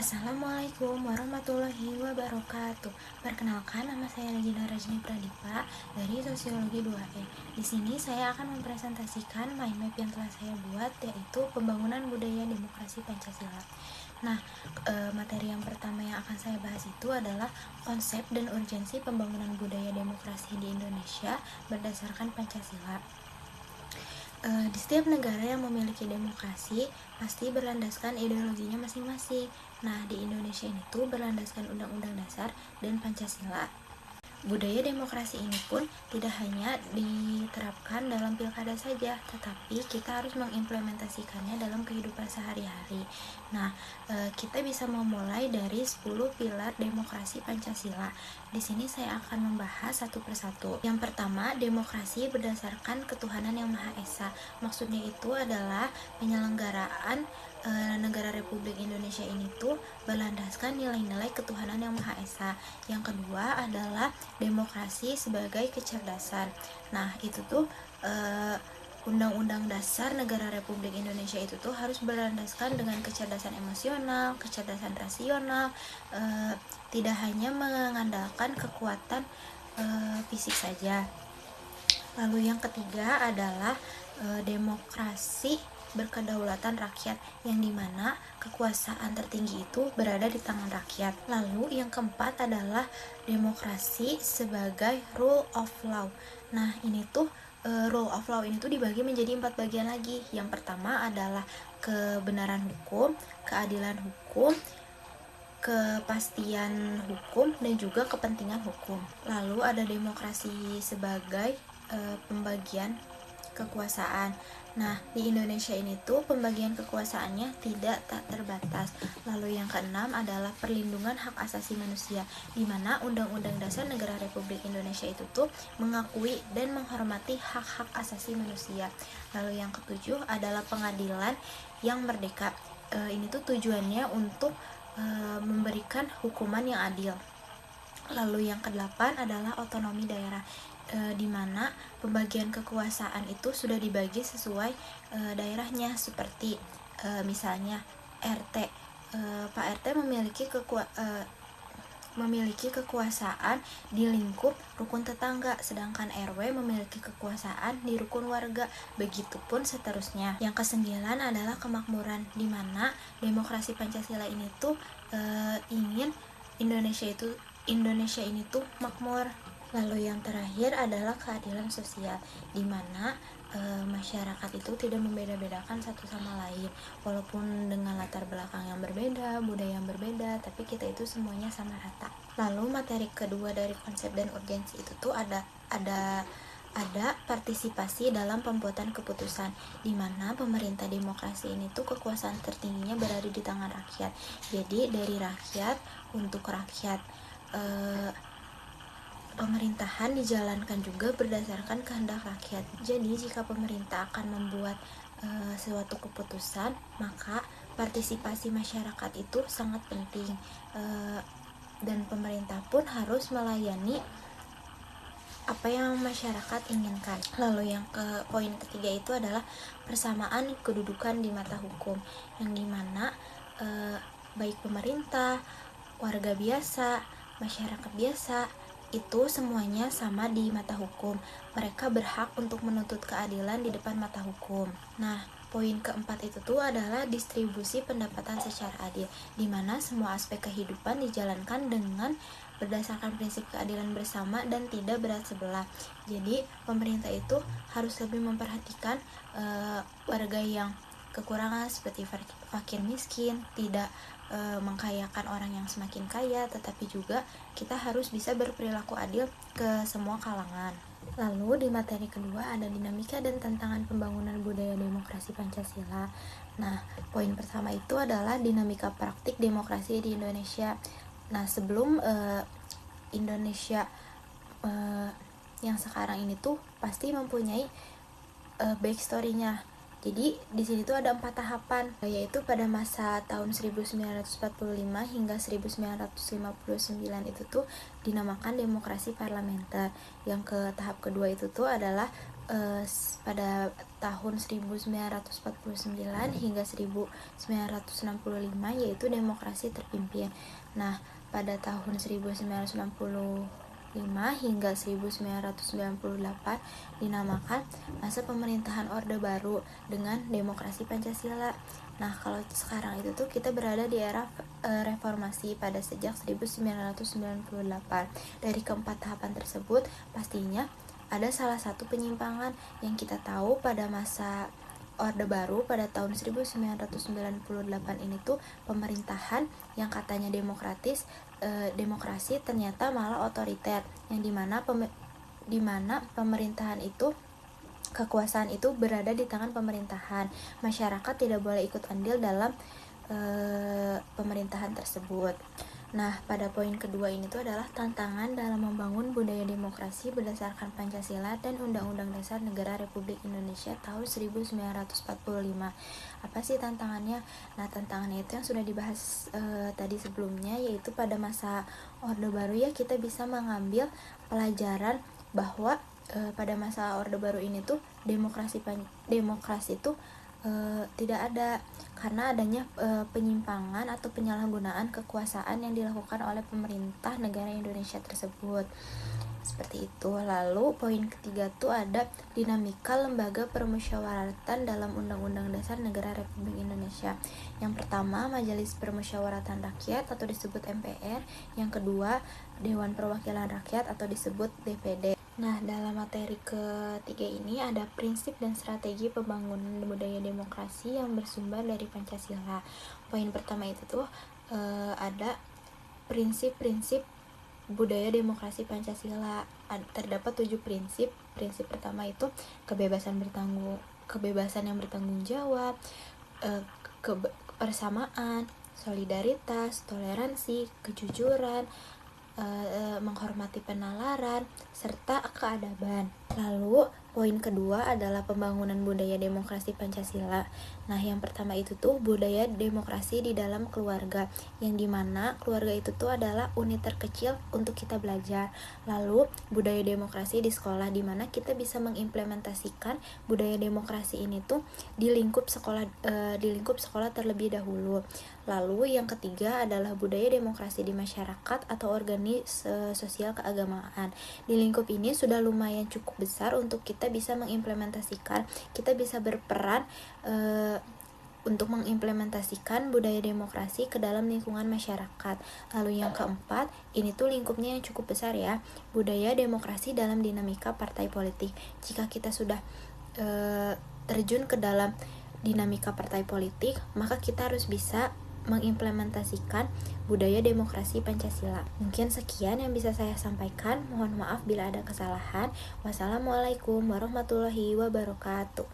Assalamualaikum warahmatullahi wabarakatuh. Perkenalkan, nama saya Regina Rajni Pradipa dari Sosiologi 2E. Di sini saya akan mempresentasikan mind map yang telah saya buat, yaitu pembangunan budaya demokrasi Pancasila. Nah, materi yang pertama yang akan saya bahas itu adalah konsep dan urgensi pembangunan budaya demokrasi di Indonesia berdasarkan Pancasila. Di setiap negara yang memiliki demokrasi pasti berlandaskan ideologinya masing-masing. Nah, di Indonesia ini tuh berlandaskan Undang-Undang Dasar dan Pancasila. Budaya demokrasi ini pun tidak hanya diterapkan dalam pilkada saja, tetapi kita harus mengimplementasikannya dalam kehidupan sehari-hari. Nah, kita bisa memulai dari 10 pilar demokrasi Pancasila. Di sini saya akan membahas satu persatu. Yang pertama, demokrasi berdasarkan ketuhanan yang Maha Esa. Maksudnya itu adalah penyelenggaraan negara Republik Indonesia ini tuh berlandaskan nilai-nilai ketuhanan yang Maha Esa. Yang kedua adalah demokrasi sebagai kecerdasan. Nah, itu tuh Undang-Undang Dasar Negara Republik Indonesia itu tuh harus berlandaskan dengan kecerdasan emosional, kecerdasan rasional, tidak hanya mengandalkan kekuatan fisik saja. Lalu yang ketiga adalah demokrasi berkedaulatan rakyat, yang dimana kekuasaan tertinggi itu berada di tangan rakyat. Lalu yang keempat adalah demokrasi sebagai rule of law. Nah, ini tuh rule of law ini tuh dibagi menjadi 4 bagian lagi. Yang pertama adalah kebenaran hukum, keadilan hukum, kepastian hukum, dan juga kepentingan hukum. Lalu ada demokrasi sebagai pembagian kekuasaan. Nah, di Indonesia ini tuh pembagian kekuasaannya tak terbatas. Lalu yang keenam adalah perlindungan hak asasi manusia, di mana Undang-Undang Dasar Negara Republik Indonesia itu tuh mengakui dan menghormati hak-hak asasi manusia. Lalu yang ketujuh adalah pengadilan yang merdeka. Ini tuh tujuannya untuk memberikan hukuman yang adil. Lalu yang kedelapan adalah otonomi daerah, di mana pembagian kekuasaan itu sudah dibagi sesuai daerahnya, seperti misalnya RT. Pak RT memiliki kekuasaan di lingkup rukun tetangga, sedangkan RW memiliki kekuasaan di rukun warga, begitupun seterusnya. Yang kesembilan adalah kemakmuran, di mana demokrasi Pancasila ini tuh ingin Indonesia ini tuh makmur. Lalu yang terakhir adalah keadilan sosial, di mana masyarakat itu tidak membeda-bedakan satu sama lain, walaupun dengan latar belakang yang berbeda, budaya yang berbeda, tapi kita itu semuanya sama rata. Lalu materi kedua dari konsep dan urgensi itu tuh ada partisipasi dalam pembuatan keputusan, di mana pemerintah demokrasi ini tuh kekuasaan tertingginya berada di tangan rakyat. Jadi dari rakyat untuk rakyat. Pemerintahan dijalankan juga berdasarkan kehendak rakyat. Jadi jika pemerintah akan membuat suatu keputusan, maka partisipasi masyarakat itu sangat penting, dan pemerintah pun harus melayani apa yang masyarakat inginkan. Lalu yang poin ketiga itu adalah persamaan kedudukan di mata hukum, yang dimana baik pemerintah, warga biasa, masyarakat biasa itu semuanya sama di mata hukum. Mereka berhak untuk menuntut keadilan di depan mata hukum. Nah, poin keempat itu tuh adalah distribusi pendapatan secara adil, di mana semua aspek kehidupan dijalankan dengan berdasarkan prinsip keadilan bersama dan tidak berat sebelah. Jadi pemerintah itu harus lebih memperhatikan warga yang kekurangan seperti fakir miskin, tidak mengkayakan orang yang semakin kaya, tetapi juga kita harus bisa berperilaku adil ke semua kalangan. Lalu di materi kedua ada dinamika dan tantangan pembangunan budaya demokrasi Pancasila. Nah, poin pertama itu adalah dinamika praktik demokrasi di Indonesia. Nah, sebelum Indonesia yang sekarang ini tuh pasti mempunyai backstory-nya. Jadi di sini tuh ada 4 tahapan, yaitu pada masa tahun 1945 hingga 1959 itu tuh dinamakan demokrasi parlementer. Yang ke tahap kedua itu tuh adalah pada tahun 1949 hingga 1965, yaitu demokrasi terpimpin. Nah, pada tahun 1965 hingga 1998 dinamakan masa pemerintahan Orde Baru dengan demokrasi Pancasila. Nah, kalau sekarang itu tuh kita berada di era reformasi pada sejak 1998. Dari keempat tahapan tersebut, pastinya ada salah satu penyimpangan yang kita tahu pada masa Orde Baru pada tahun 1998 ini tuh pemerintahan yang katanya demokrasi ternyata malah otoriter, yang dimana pemerintahan itu, kekuasaan itu berada di tangan pemerintahan. Masyarakat tidak boleh ikut andil dalam pemerintahan tersebut. Nah, pada poin kedua ini tuh adalah tantangan dalam membangun budaya demokrasi berdasarkan Pancasila dan Undang-Undang Dasar Negara Republik Indonesia tahun 1945. Apa sih tantangannya? Nah, tantangannya itu yang sudah dibahas tadi sebelumnya, yaitu pada masa Orde Baru ya kita bisa mengambil pelajaran bahwa pada masa Orde Baru ini tuh demokrasi itu tidak ada, karena adanya penyimpangan atau penyalahgunaan kekuasaan yang dilakukan oleh pemerintah negara Indonesia tersebut. Seperti itu. Lalu poin ketiga tuh ada dinamika lembaga permusyawaratan dalam Undang-Undang Dasar Negara Republik Indonesia. Yang pertama, Majelis Permusyawaratan Rakyat atau disebut MPR. Yang kedua, Dewan Perwakilan Rakyat atau disebut DPD. Nah, dalam materi ketiga ini ada prinsip dan strategi pembangunan budaya demokrasi yang bersumber dari Pancasila. Poin pertama itu tuh ada prinsip-prinsip budaya demokrasi Pancasila. Terdapat 7 prinsip. Prinsip pertama itu kebebasan yang bertanggung jawab, kebersamaan, solidaritas, toleransi, kejujuran, menghormati penalaran, serta keadaban. Lalu poin kedua adalah pembangunan budaya demokrasi Pancasila. Nah, yang pertama itu tuh budaya demokrasi di dalam keluarga, yang dimana keluarga itu tuh adalah unit terkecil untuk kita belajar. Lalu budaya demokrasi di sekolah, dimana kita bisa mengimplementasikan budaya demokrasi ini tuh di lingkup sekolah terlebih dahulu. Lalu yang ketiga adalah budaya demokrasi di masyarakat atau sosial keagamaan. Di lingkup ini sudah lumayan cukup besar untuk kita bisa mengimplementasikan, kita bisa berperan untuk mengimplementasikan budaya demokrasi ke dalam lingkungan masyarakat. Lalu yang keempat, ini tuh lingkupnya yang cukup besar ya, budaya demokrasi dalam dinamika partai politik. Jika kita sudah terjun ke dalam dinamika partai politik, maka kita harus bisa mengimplementasikan budaya demokrasi Pancasila. Mungkin sekian yang bisa saya sampaikan. Mohon maaf bila ada kesalahan. Wassalamualaikum warahmatullahi wabarakatuh.